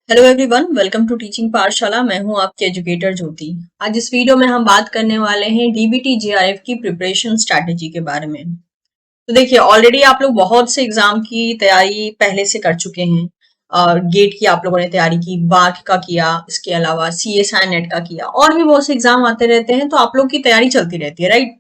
Hello everyone, welcome to teaching Pathshala. मैं हूं आपकी एजुकेटर ज्योति। आज इस वीडियो में हम बात करने वाले हैं डीबीटी जेआरएफ की प्रिपरेशन स्ट्रैटेजी के बारे में। तो देखिए, ऑलरेडी आप लोग बहुत से एग्जाम की तैयारी पहले से कर चुके हैं। गेट की आप लोगों ने तैयारी की, बार्क का किया, इसके अलावा सीएसआई नेट का किया, और भी बहुत से एग्जाम आते रहते हैं, तो आप लोग की तैयारी चलती रहती है, राइट।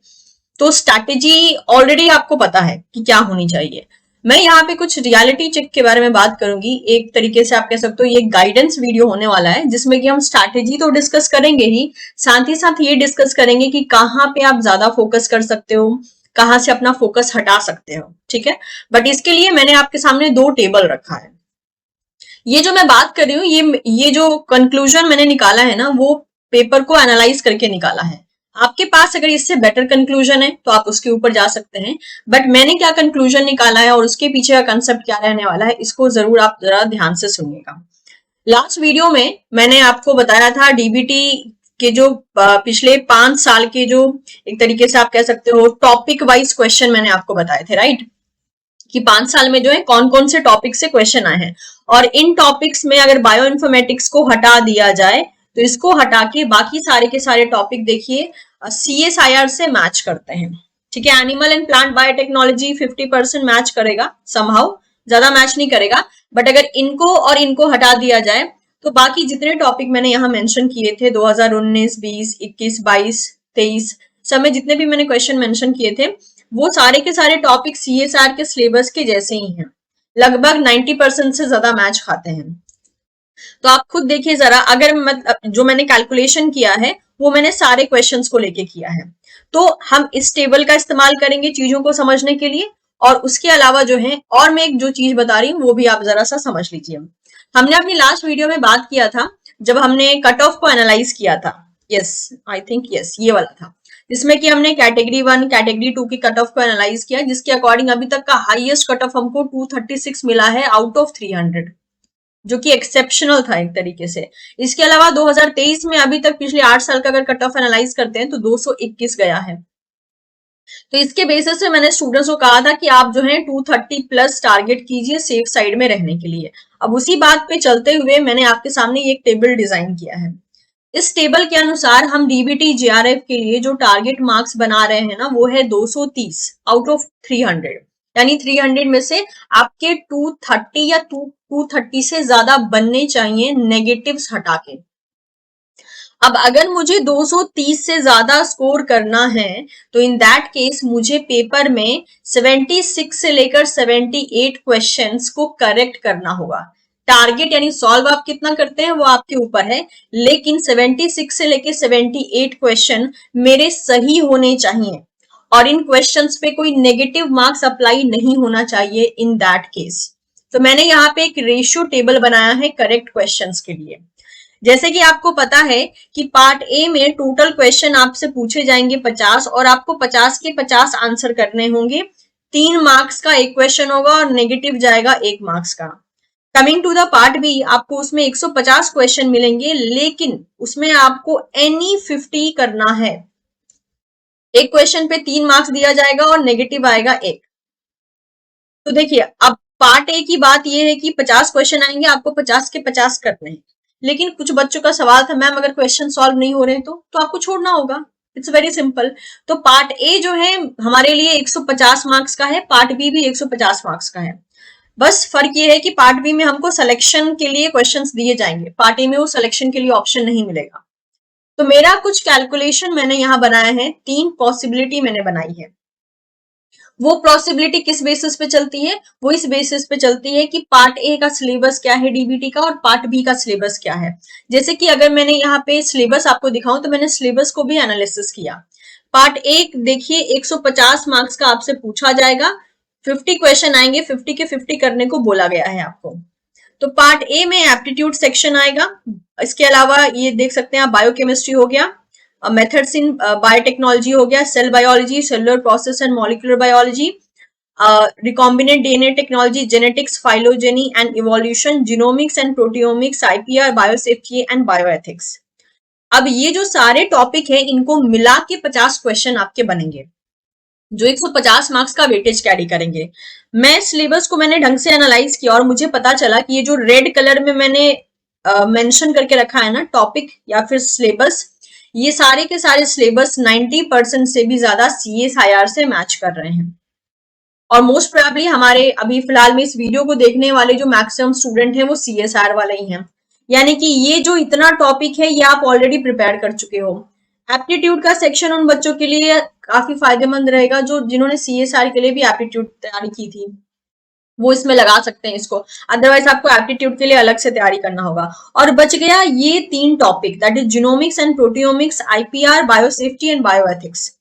तो स्ट्रैटेजी ऑलरेडी आपको पता है कि क्या होनी चाहिए। मैं यहाँ पे कुछ रियलिटी चेक के बारे में बात करूंगी। एक तरीके से आप कह सकते हो ये गाइडेंस वीडियो होने वाला है, जिसमें कि हम स्ट्रैटेजी तो डिस्कस करेंगे ही साथ ये डिस्कस करेंगे कि कहाँ पे आप ज्यादा फोकस कर सकते हो, कहाँ से अपना फोकस हटा सकते हो, ठीक है। बट इसके लिए मैंने आपके सामने दो टेबल रखा है। ये जो मैं बात कर रही हूँ, ये जो कंक्लूजन मैंने निकाला है ना, वो पेपर को एनालाइज करके निकाला है। आपके पास अगर इससे बेटर कंक्लूजन है तो आप उसके ऊपर जा सकते हैं, बट मैंने क्या कंक्लूजन निकाला है और उसके पीछे का कंसेप्ट क्या रहने वाला है, इसको जरूर आप जरा ध्यान से सुनिएगा। लास्ट वीडियो में मैंने आपको बताया था डीबीटी के जो पिछले 5 साल के जो एक तरीके से आप कह सकते हो टॉपिक वाइज क्वेश्चन मैंने आपको बताए थे, राइट। कि 5 साल में जो है कौन कौन से टॉपिक से क्वेश्चन आए हैं, और इन टॉपिक्स में अगर बायो इन्फॉर्मेटिक्स को हटा दिया जाए तो इसको हटा के बाकी सारे के सारे टॉपिक देखिए सीएसआईआर से मैच करते हैं, ठीक है। Animal and plant biotechnology 50% match करेगा, समहाउ ज्यादा मैच नहीं करेगा, बट अगर इनको और इनको हटा दिया जाए तो बाकी जितने टॉपिक मैंने यहाँ मेंशन किए थे 2019, 20, 21, 22, 23 समय जितने भी मैंने क्वेश्चन मेंशन किए थे, वो सारे के सारे टॉपिक सीएसआर के सिलेबस के जैसे ही हैं, लगभग 90% से ज्यादा मैच खाते हैं। तो आप खुद देखिए जरा, अगर जो मैंने कैलकुलेशन किया है वो मैंने सारे क्वेश्चंस को लेके किया है। तो हम इस टेबल का इस्तेमाल करेंगे चीजों को समझने के लिए, और उसके अलावा जो है और मैं एक जो चीज बता रही हूँ वो भी आप जरा सा समझ लीजिए। हमने अपनी लास्ट वीडियो में बात किया था जब हमने कट ऑफ को एनालाइज किया था। यस, आई थिंक यस ये वाला था, जिसमें कि हमने कैटेगरी 1 कैटेगरी 2 की कट ऑफ को एनालाइज किया, जिसके अकॉर्डिंग अभी तक का हाईएस्ट कट ऑफ हमको 236 मिला है आउट ऑफ 300, जो कि एक्सेप्शनल था एक तरीके से। इसके अलावा 2023 में अभी तक पिछले 8 साल का अगर कट ऑफ एनालाइज करते हैं तो 221 गया है। तो इसके बेसिस से मैंने स्टूडेंट्स को कहा था कि आप जो है 230 प्लस टारगेट कीजिए सेफ साइड में रहने के लिए। अब उसी बात पे चलते हुए मैंने आपके सामने एक टेबल डिजाइन किया है। इस टेबल के अनुसार हम डीबीटी जेआरएफ के लिए जो टारगेट मार्क्स बना रहे हैं ना, वो है 230 आउट ऑफ 300, यानी 300 में से आपके 230 या 230 से ज्यादा बनने चाहिए नेगेटिव्स हटा के। अब अगर मुझे 230 से ज्यादा स्कोर करना है तो इन दैट केस मुझे पेपर में 76 से लेकर 78 क्वेश्चंस को करेक्ट करना होगा। टारगेट यानी सॉल्व आप कितना करते हैं वो आपके ऊपर है, लेकिन 76 से लेकर 78 क्वेश्चन मेरे सही होने चाहिए, और इन क्वेश्चंस पे कोई नेगेटिव मार्क्स अप्लाई नहीं होना चाहिए इन दैट केस। तो मैंने यहाँ पे एक रेशियो टेबल बनाया है करेक्ट क्वेश्चंस के लिए। जैसे कि आपको पता है कि पार्ट ए में टोटल क्वेश्चन आपसे पूछे जाएंगे 50, और आपको 50 के 50 आंसर करने होंगे। 3 मार्क्स का एक क्वेश्चन होगा और नेगेटिव जाएगा 1 मार्क्स का। Coming to the part B, आपको उसमें 150 क्वेश्चन मिलेंगे, लेकिन उसमें आपको एनी 50 करना है। एक क्वेश्चन पे 3 मार्क्स दिया जाएगा और नेगेटिव आएगा 1। तो देखिए, अब पार्ट ए की बात यह है कि 50 क्वेश्चन आएंगे, आपको 50 के 50 करने हैं, लेकिन कुछ बच्चों का सवाल था मैम अगर क्वेश्चन सॉल्व नहीं हो रहे हैं तो आपको छोड़ना होगा। It's very simple. तो पार्ट ए जो है हमारे लिए 150 मार्क्स का है, पार्ट बी भी 150 मार्क्स का है। बस फर्क ये है कि पार्ट बी में हमको सिलेक्शन के लिए क्वेश्चंस दिए जाएंगे, पार्ट ए में वो सिलेक्शन के लिए ऑप्शन नहीं मिलेगा। तो मेरा कुछ कैलकुलेशन मैंने यहाँ बनाया है, 3 पॉसिबिलिटी मैंने बनाई है। वो पॉसिबिलिटी किस बेसिस पे चलती है, वो इस बेसिस पे चलती है कि पार्ट ए का सिलेबस क्या है डीबीटी का, और पार्ट बी का सिलेबस क्या है। जैसे कि अगर मैंने यहाँ पे सिलेबस आपको दिखाऊं तो मैंने सिलेबस को भी एनालिसिस किया। पार्ट ए देखिए 150 मार्क्स का आपसे पूछा जाएगा, 50 क्वेश्चन आएंगे, 50 के 50 करने को बोला गया है आपको। तो पार्ट ए में एप्टीट्यूड सेक्शन आएगा। इसके अलावा ये देख सकते हैं आप, बायोकेमिस्ट्री हो गया, मेथड्स इन बायोटेक्नोलॉजी हो गया, cell biology, cellular process and molecular biology, recombinant DNA technology, genetics, phylogeny and evolution, genomics and proteomics, IPR, biosafety and bioethics. अब ये जो सारे टॉपिक है इनको मिला के 50 क्वेश्चन आपके बनेंगे, जो 150 मार्क्स का वेटेज कैरी करेंगे। मैं सिलेबस को मैंने ढंग से एनालाइज किया और मुझे पता चला कि ये जो रेड कलर में मैंने मेंशन करके रखा है ना टॉपिक या फिर सिलेबस, ये सारे के सारे सिलेबस 90% से भी ज्यादा CSIR से मैच कर रहे हैं। और मोस्ट प्रोबेबली हमारे अभी फिलहाल में इस वीडियो को देखने वाले जो मैक्सिमम स्टूडेंट हैं वो CSR वाले ही हैं, यानी कि ये जो इतना टॉपिक है ये आप ऑलरेडी प्रिपेयर कर चुके हो। एप्टीट्यूड का सेक्शन उन बच्चों के लिए काफी फायदेमंद रहेगा जो जिन्होंने CSR के लिए भी एप्टीट्यूड तैयारी की थी, वो इसमें लगा सकते हैं इसको। अदरवाइज आपको एप्टीट्यूड के लिए अलग से तैयारी करना होगा। और बच गया ये 3 topic, that is genomics and proteomics, IPR, biosafety and bioethics.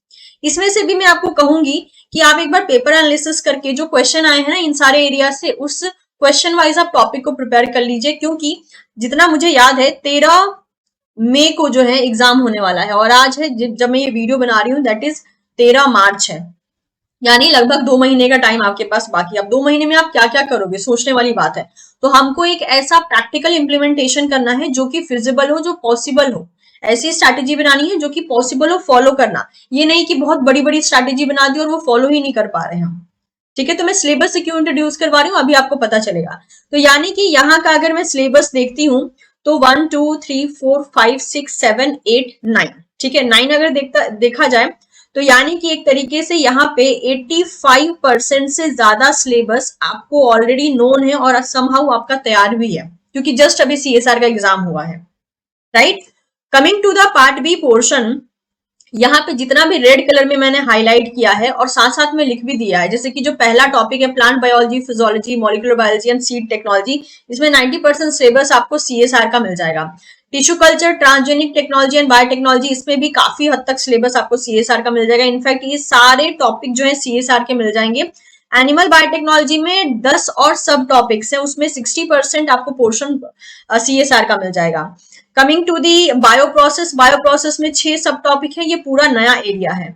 इसमें से भी मैं आपको कहूंगी कि आप एक बार पेपर एनालिसिस करके जो क्वेश्चन आए हैं ना इन सारे एरिया से, उस क्वेश्चन वाइज आप टॉपिक को प्रिपेयर कर लीजिए, क्योंकि जितना मुझे याद है 13 मई को जो है एग्जाम होने वाला है, और आज है जब मैं ये वीडियो बना रही हूँ दैट इज 13 मार्च है, यानी लगभग 2 महीने का टाइम आपके पास बाकी। अब 2 महीने में आप क्या क्या करोगे, सोचने वाली बात है। तो हमको एक ऐसा प्रैक्टिकल इंप्लीमेंटेशन करना है जो कि फिजिबल हो, जो पॉसिबल हो। ऐसी स्ट्रैटेजी बनानी है जो कि पॉसिबल हो फॉलो करना, ये नहीं कि बहुत बड़ी बड़ी स्ट्रैटेजी बना दी और वो फॉलो ही नहीं कर पा रहे हम। ठीक है, तो मैं सिलेबस से क्यों इंट्रोड्यूस करवा रही हूँ अभी आपको पता चलेगा। तो यानी कि यहाँ का अगर मैं सिलेबस देखती हूँ तो 1 2 3 4 5 6 7 8 9, ठीक है 9 अगर देखा जाए तो यानी कि एक तरीके से यहाँ पे 85% से ज्यादा सिलेबस आपको ऑलरेडी नोन है और समहाउ आपका तैयार भी है, क्योंकि जस्ट अभी CSR का एग्जाम हुआ है, right. Coming to the part B portion, यहाँ पे जितना भी रेड कलर में मैंने हाईलाइट किया है और साथ साथ में लिख भी दिया है, जैसे कि जो पहला टॉपिक है plant biology, physiology, molecular biology and seed technology, इसमें 90% सिलेबस आपको CSR का मिल जाएगा। Tissue culture, transgenic technology and biotechnology, इसमें भी काफी हद तक सिलेबस आपको CSR का मिल जाएगा। इनफैक्ट ये सारे टॉपिक जो है CSR के मिल जाएंगे। एनिमल बायोटेक्नोलॉजी में 10 और सब टॉपिक्स है, उसमें 60% आपको पोर्शन CSR का मिल जाएगा। कमिंग टू दी बायोप्रोसेस में 6 सब टॉपिक है, ये पूरा नया एरिया है।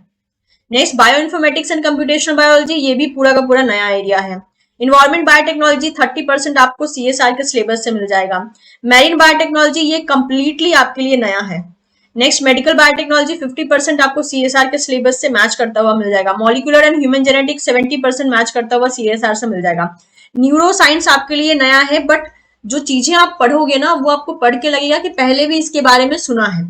Next bio informatics and computational biology, ये भी पूरा का पूरा नया एरिया है। इन्वायरमेंट बायोटेक्नोलॉजी 30% आपको CSR के सिलेबस से मिल जाएगा। मैरीन बायोटेक्नोलॉजी ये कंप्लीटली आपके लिए नया है। नेक्स्ट मेडिकल बायोटेक्नोलॉजी 50% आपको CSR के सिलेबस से मैच करता हुआ मिल जाएगा। Molecular and human genetics 70% match करता हुआ CSR से मिल जाएगा। न्यूरो साइंस आपके लिए नया है, बट जो चीजें आप पढ़ोगे ना वो आपको पढ़ के लगेगा कि पहले भी इसके बारे में सुना है,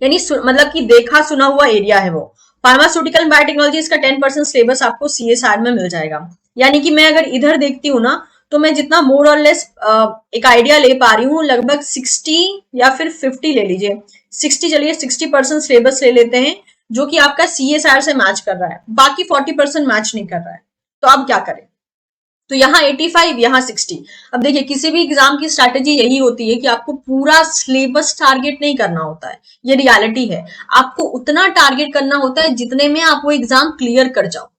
यानी मतलब कि देखा सुना हुआ एरिया है वो। फार्मास्यूटिकल बायोटेक्नोलॉजी, इसका 10% सिलेबस आपको CSR में मिल जाएगा। यानी कि मैं अगर इधर देखती हूँ ना तो मैं जितना मोर और लेस एक आइडिया ले पा रही हूँ, लगभग 60 या फिर 50 ले लीजिए, 60 चलिए 60% सिलेबस ले लेते हैं जो कि आपका CSR से मैच कर रहा है, बाकी 40% मैच नहीं कर रहा है। तो अब क्या करें, तो यहाँ 85, यहाँ 60। अब देखिए किसी भी एग्जाम की स्ट्रैटेजी यही होती है कि आपको पूरा सिलेबस टारगेट नहीं करना होता है, ये रियलिटी है। आपको उतना टारगेट करना होता है जितने में आप वो एग्जाम क्लियर कर जाओ।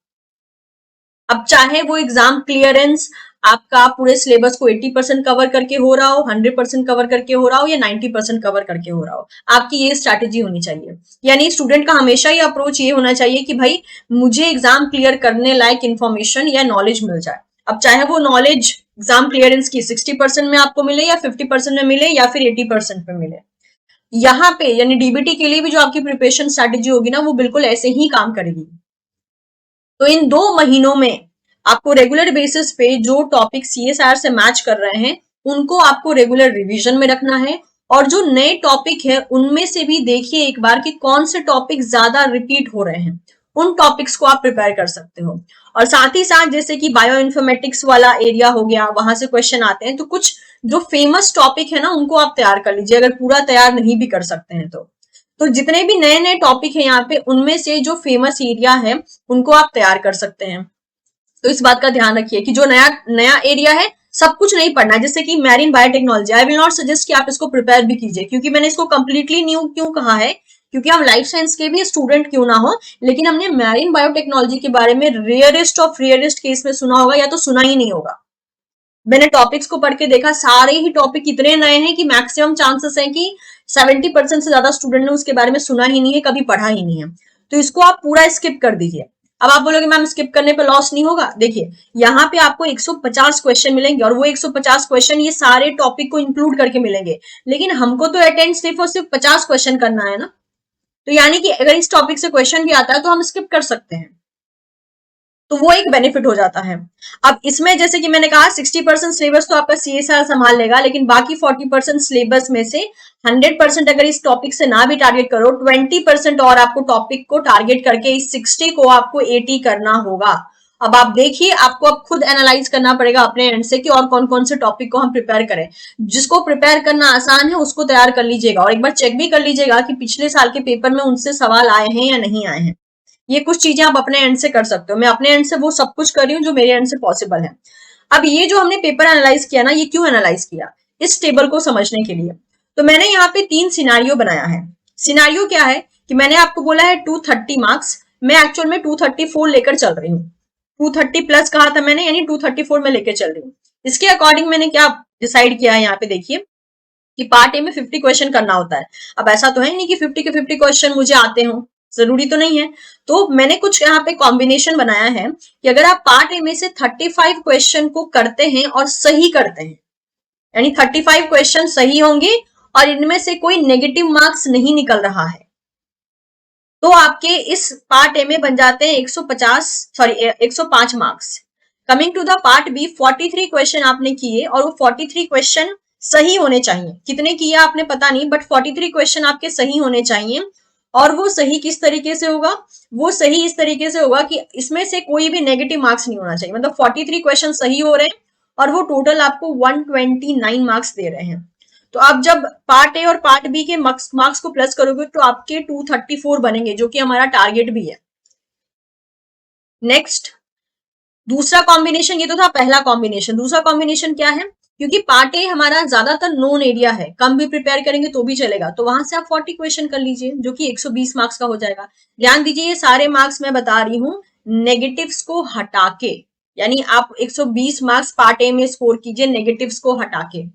अब चाहे वो एग्जाम क्लियरेंस आपका पूरे सिलेबस को 80% कवर करके हो रहा हो, 100% कवर करके हो रहा हो, या 90% कवर करके हो रहा हो, आपकी ये स्ट्रैटेजी होनी चाहिए। यानी स्टूडेंट का हमेशा ही अप्रोच ये होना चाहिए कि भाई मुझे एग्जाम क्लियर करने लायक इन्फॉर्मेशन या नॉलेज मिल जाए। अब चाहे वो नॉलेज एग्जाम क्लियरेंस की 60% में आपको मिले, या 50% में मिले, या फिर 80% में मिले, यहाँ पे यानी DBT के लिए भी जो आपकी प्रिपरेशन स्ट्रैटेजी होगी ना वो बिल्कुल ऐसे ही काम करेगी। तो इन 2 महीनों में आपको रेगुलर बेसिस पे जो टॉपिक CSR से मैच कर रहे हैं उनको आपको रेगुलर रिवीजन में रखना है, और जो नए टॉपिक है उनमें से भी देखिए एक बार कि कौन से टॉपिक ज्यादा रिपीट हो रहे हैं, उन टॉपिक्स को आप प्रिपेयर कर सकते हो। और साथ ही साथ जैसे कि बायो इन्फॉर्मेटिक्स वाला एरिया हो गया, वहां से क्वेश्चन आते हैं, तो कुछ जो फेमस टॉपिक है ना उनको आप तैयार कर लीजिए, अगर पूरा तैयार नहीं भी कर सकते हैं तो जितने भी नए नए टॉपिक है यहाँ पे उनमें से जो फेमस एरिया है उनको आप तैयार कर सकते हैं। तो इस बात का ध्यान रखिए कि जो नया नया एरिया है सब कुछ नहीं पढ़ना है। जैसे कि marine biotechnology, I will not suggest कि आप इसको प्रिपेयर भी कीजिए, क्योंकि मैंने इसको कंप्लीटली न्यू क्यों कहा है, क्योंकि हम लाइफ साइंस के भी स्टूडेंट क्यों ना हो, लेकिन हमने मैरीन बायोटेक्नोलॉजी के बारे में रेयरेस्ट ऑफ रेयरेस्ट केस में सुना होगा या तो सुना ही नहीं होगा। मैंने टॉपिक्स को पढ़ के देखा, सारे ही टॉपिक इतने नए हैं कि मैक्सिमम चांसेस है कि 70% से ज्यादा स्टूडेंट ने उसके बारे में सुना ही नहीं है, कभी पढ़ा ही नहीं है। तो इसको आप पूरा स्किप कर दीजिए। अब आप बोलोगे मैम स्किप करने पे लॉस नहीं होगा, देखिए यहाँ पे आपको 150 क्वेश्चन मिलेंगे, और वो 150 क्वेश्चन ये सारे टॉपिक को इंक्लूड करके मिलेंगे, लेकिन हमको तो अटेंड सिर्फ और सिर्फ 50 क्वेश्चन करना है ना। तो यानी कि अगर इस टॉपिक से क्वेश्चन भी आता है तो हम स्किप कर सकते हैं। तो वो एक बेनिफिट हो जाता है। अब इसमें जैसे कि मैंने कहा 60% सिलेबस तो आपका CSR संभाल लेगा, लेकिन बाकी 40% सिलेबस में से 100% अगर इस टॉपिक से ना भी टारगेट करो, 20% और आपको टॉपिक को टारगेट करके इस 60 को आपको 80 करना होगा। अब आप देखिए, आपको अब खुद एनालाइज करना पड़ेगा अपने एंड से कि और कौन कौन से टॉपिक को हम प्रिपेयर करें। जिसको प्रिपेयर करना आसान है उसको तैयार कर लीजिएगा, और एक बार चेक भी कर लीजिएगा कि पिछले साल के पेपर में उनसे सवाल आए हैं या नहीं आए हैं। ये कुछ चीजें आप अपने एंड से कर सकते हो। मैं अपने एंड से वो सब कुछ कर रही हूँ जो मेरे एंड से पॉसिबल है। अब ये जो हमने पेपर एनालाइज किया ना, ये क्यों एनालाइज किया? इस टेबल को समझने के लिए। तो मैंने यहाँ पे 3 सिनारियो बनाया है। सिनारियो क्या है कि मैंने आपको बोला है 230 मार्क्स, मैं एक्चुअल में 234 लेकर चल रही हूँ। 230 प्लस कहा था मैंने, यानी 234 में लेकर चल रही हूँ। इसके अकॉर्डिंग मैंने क्या डिसाइड किया है, यहाँ पे देखिए कि पार्ट ए में 50 क्वेश्चन करना होता है। अब ऐसा तो है नहीं कि 50 के 50 क्वेश्चन मुझे आते हो, जरूरी तो नहीं है। तो मैंने कुछ यहाँ पे कॉम्बिनेशन बनाया है कि अगर आप पार्ट ए में से 35 क्वेश्चन को करते हैं और सही करते हैं, यानी 35 क्वेश्चन सही होंगे और इनमें से कोई नेगेटिव मार्क्स नहीं निकल रहा है, तो आपके इस पार्ट ए में बन जाते हैं 105 marks. Coming to the part B, 43 question आपने किए और वो 43 क्वेश्चन सही होने चाहिए। कितने किए आपने पता नहीं, बट 43 क्वेश्चन आपके सही होने चाहिए। और वो सही किस तरीके से होगा? वो सही इस तरीके से होगा कि इसमें से कोई भी नेगेटिव मार्क्स नहीं होना चाहिए। मतलब 43 क्वेश्चन सही हो रहे हैं और वो टोटल आपको 129 मार्क्स दे रहे हैं। तो आप जब पार्ट ए और पार्ट बी के मार्क्स को प्लस करोगे तो आपके 234 बनेंगे, जो कि हमारा टारगेट भी है। नेक्स्ट, दूसरा कॉम्बिनेशन, ये तो था पहला कॉम्बिनेशन। दूसरा कॉम्बिनेशन क्या है? क्योंकि पार्ट ए हमारा ज्यादातर नोन एरिया है, कम भी प्रिपेयर करेंगे तो भी चलेगा, तो वहां से आप 40 क्वेश्चन कर लीजिए, जो कि 120 मार्क्स का हो जाएगा। ध्यान दीजिए, ये सारे मार्क्स मैं बता रही हूँ नेगेटिव्स को हटा के, यानी आप 120 मार्क्स पार्ट ए में स्कोर कीजिए नेगेटिव्स को हटा के।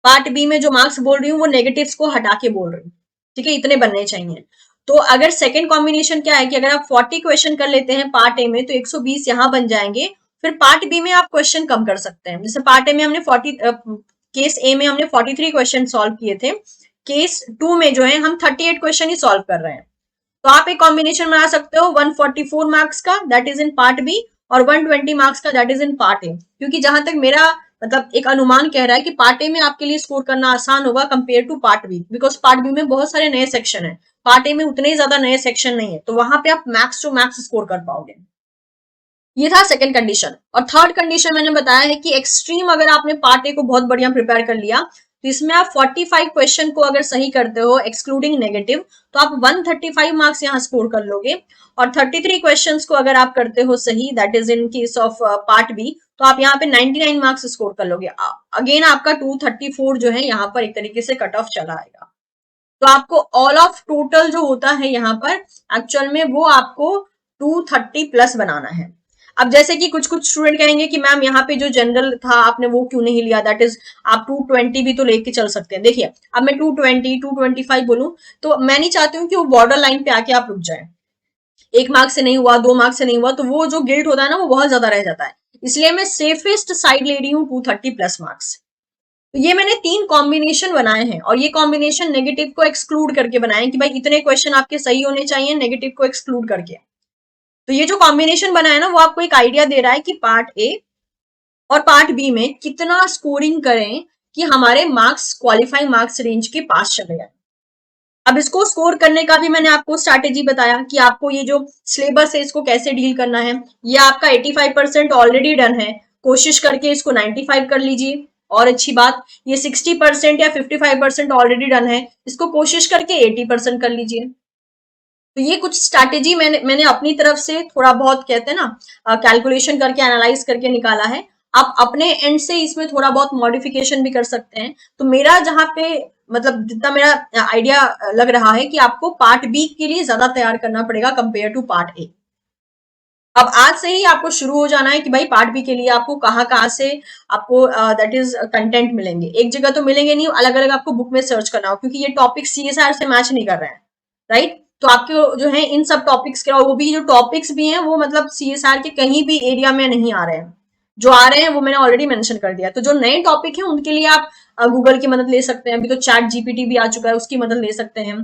पार्ट बी में जो मार्क्स बोल रही हूँ वो नेगेटिव्स को हटा के बोल रही हूँ, ठीक है? इतने बनने चाहिए। तो अगर सेकंड कॉम्बिनेशन क्या है कि अगर आप 40 क्वेश्चन कर लेते हैं पार्ट ए में तो 120 यहाँ बन जाएंगे। फिर पार्ट बी में आप क्वेश्चन कम कर सकते हैं। जैसे पार्ट ए में हमने 40, केस ए में हमने 43 क्वेश्चन सॉल्व किए थे, केस 2 में जो है हम 38 क्वेश्चन ही सॉल्व कर रहे हैं। तो आप एक कॉम्बिनेशन बना सकते हो 144 मार्क्स का, that is in part B, और 120 मार्क्स का, that is in part A. क्योंकि जहां तक मेरा मतलब एक अनुमान कह रहा है कि पार्ट ए में आपके लिए स्कोर करना आसान होगा compare to part B, because part B में बहुत सारे नए सेक्शन है, पार्ट ए में उतने ज्यादा नए सेक्शन नहीं है, तो वहां पे आप मैक्स टू मैक्स स्कोर कर पाओगे। ये था सेकंड कंडीशन। और थर्ड कंडीशन मैंने बताया है कि एक्सट्रीम अगर आपने पार्ट ए को बहुत बढ़िया प्रिपेयर कर लिया तो इसमें आप 45 क्वेश्चन को अगर सही करते हो एक्सक्लूडिंग नेगेटिव, तो आप 135 मार्क्स यहाँ स्कोर कर लोगे। और 33 क्वेश्चंस को अगर आप करते हो सही, that is in case of part B, तो आप यहाँ पे 99 मार्क्स स्कोर कर लोगे। अगेन आपका 234 जो है यहाँ पर एक तरीके से कट ऑफ चला आएगा। तो आपको ऑल ऑफ टोटल जो होता है यहाँ पर एक्चुअल में वो आपको 230 प्लस बनाना है। अब जैसे कि कुछ कुछ स्टूडेंट कहेंगे कि मैम यहाँ पे जो जनरल था आपने वो क्यों नहीं लिया, दैट इज आप 220 भी तो लेके चल सकते हैं। देखिए अब मैं 220 225 बोलूं तो मैं नहीं चाहती हूँ कि वो बॉर्डर लाइन पे आके आप रुक जाए, 1 मार्क्स से नहीं हुआ, 2 मार्क्स से नहीं हुआ, तो वो जो गिल्ट होता है ना वो बहुत ज्यादा रह जाता है। इसलिए मैं सेफेस्ट साइड ले रही हूँ 230 प्लस मार्क्स। तो ये मैंने 3 कॉम्बिनेशन बनाए हैं, और ये कॉम्बिनेशन नेगेटिव को एक्सक्लूड करके बनाए कि भाई इतने क्वेश्चन आपके सही होने चाहिए नेगेटिव को एक्सक्लूड करके। तो ये जो कॉम्बिनेशन बना है ना वो आपको एक आइडिया दे रहा है कि पार्ट ए और पार्ट बी में कितना स्कोरिंग करें कि हमारे मार्क्स क्वालिफाइंग मार्क्स रेंज के पास चले जाए। अब इसको स्कोर करने का भी मैंने आपको स्ट्रैटेजी बताया कि आपको ये जो सिलेबस है इसको कैसे डील करना है। ये आपका 85% ऑलरेडी डन है, कोशिश करके इसको 95 कर लीजिए। और अच्छी बात, ये 60% या 55% ऑलरेडी डन है, इसको कोशिश करके 80% कर लीजिए। तो ये कुछ स्ट्रैटेजी मैंने अपनी तरफ से थोड़ा बहुत कहते हैं ना कैलकुलेशन करके एनालाइज करके निकाला है। आप अपने एंड से इसमें थोड़ा बहुत मॉडिफिकेशन भी कर सकते हैं। तो मेरा जहां पे मतलब जितना मेरा आइडिया लग रहा है कि आपको पार्ट बी के लिए ज्यादा तैयार करना पड़ेगा कंपेयर टू पार्ट ए। अब आज से ही आपको शुरू हो जाना है कि भाई पार्ट बी के लिए आपको कहाँ से आपको दैट इज कंटेंट मिलेंगे। एक जगह तो मिलेंगे नहीं, अलग अलग आपको बुक में सर्च करना हो, क्योंकि ये टॉपिक CSR से मैच नहीं कर रहे हैं, राइट? तो आपके जो है इन सब टॉपिक्स के, वो भी जो टॉपिक्स भी हैं वो मतलब CSR के कहीं भी एरिया में नहीं आ रहे हैं। जो आ रहे हैं वो मैंने ऑलरेडी मेंशन कर दिया। तो जो नए टॉपिक है उनके लिए आप गूगल की मदद ले सकते हैं। अभी तो चैट GPT भी आ चुका है, उसकी मदद ले सकते हैं।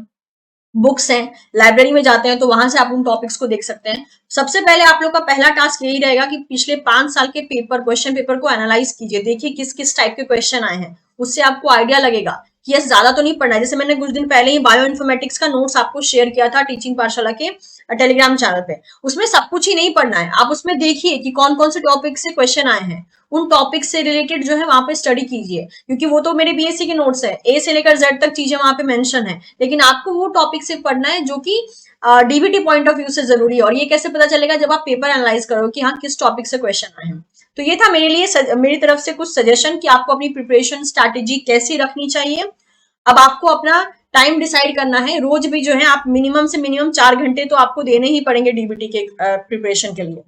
बुक्स हैं, लाइब्रेरी में जाते हैं तो वहां से आप उन टॉपिक्स को देख सकते हैं। सबसे पहले आप लोग का पहला टास्क यही रहेगा कि पिछले 5 साल के क्वेश्चन पेपर को एनालाइज कीजिए, देखिए किस किस टाइप के क्वेश्चन आए हैं। उससे आपको आइडिया लगेगा कि यस ज्यादा तो नहीं पढ़ना है। जैसे मैंने कुछ दिन पहले ही बायो इन्फॉर्मेटिक्स का नोट्स आपको शेयर किया था टीचिंग पाठशाला के टेलीग्राम चैनल पे, उसमें सब कुछ ही नहीं पढ़ना है। आप उसमें देखिए कि कौन कौन से टॉपिक से क्वेश्चन आए हैं, उन टॉपिक से रिलेटेड जो है वहां पे स्टडी कीजिए, क्योंकि वो तो मेरे बीएससी के नोट्स है, ए से लेकर जेड तक चीजें वहां पे मेंशन है, लेकिन आपको वो टॉपिक से पढ़ना है जो कि डीबीटी पॉइंट ऑफ व्यू से जरूरी है। और ये कैसे पता चलेगा, जब आप पेपर एनालाइज करो कि हाँ किस टॉपिक से क्वेश्चन आए हैं। तो ये था मेरे लिए मेरी तरफ से कुछ सजेशन कि आपको अपनी प्रिपरेशन स्ट्रैटेजी कैसी रखनी चाहिए। अब आपको अपना टाइम डिसाइड करना है, रोज भी जो है आप मिनिमम से मिनिमम 4 घंटे तो आपको देने ही पड़ेंगे डीबीटी के प्रिपरेशन के लिए।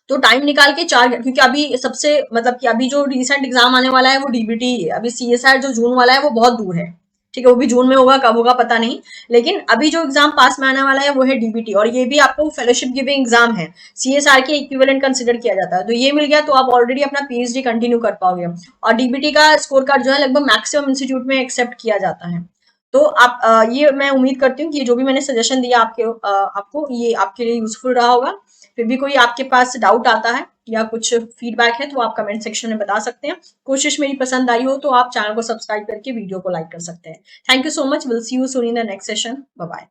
तो टाइम निकाल के 4 घंटे, क्योंकि अभी सबसे मतलब कि अभी जो रिसेंट एग्जाम आने वाला है वो डीबीटी है, अभी सीएसआर जो जून वाला है वो बहुत दूर है, ठीक है, वो भी जून में होगा, कब होगा पता नहीं, लेकिन अभी जो एग्जाम पास में आने वाला है वो है डीबीटी, और ये भी आपको फेलोशिप गिविंग एग्जाम है, सीएसआर के इक्विवेलेंट कंसिडर किया जाता है। तो ये मिल गया तो आप ऑलरेडी अपना पीएचडी कंटिन्यू कर पाओगे। और डीबीटी का स्कोर कार्ड जो है लगभग मैक्सिमम इंस्टीट्यूट में एक्सेप्ट किया जाता है। तो आप ये मैं उम्मीद करती हूँ कि जो भी मैंने सजेशन दिया आपको ये आपके लिए यूजफुल रहा होगा। फिर भी कोई आपके पास डाउट आता है या कुछ फीडबैक है तो आप कमेंट सेक्शन में बता सकते हैं। कोशिश मेरी पसंद आई हो तो आप चैनल को सब्सक्राइब करके वीडियो को लाइक कर सकते हैं। Thank you so much, will see you soon in the next session, bye bye.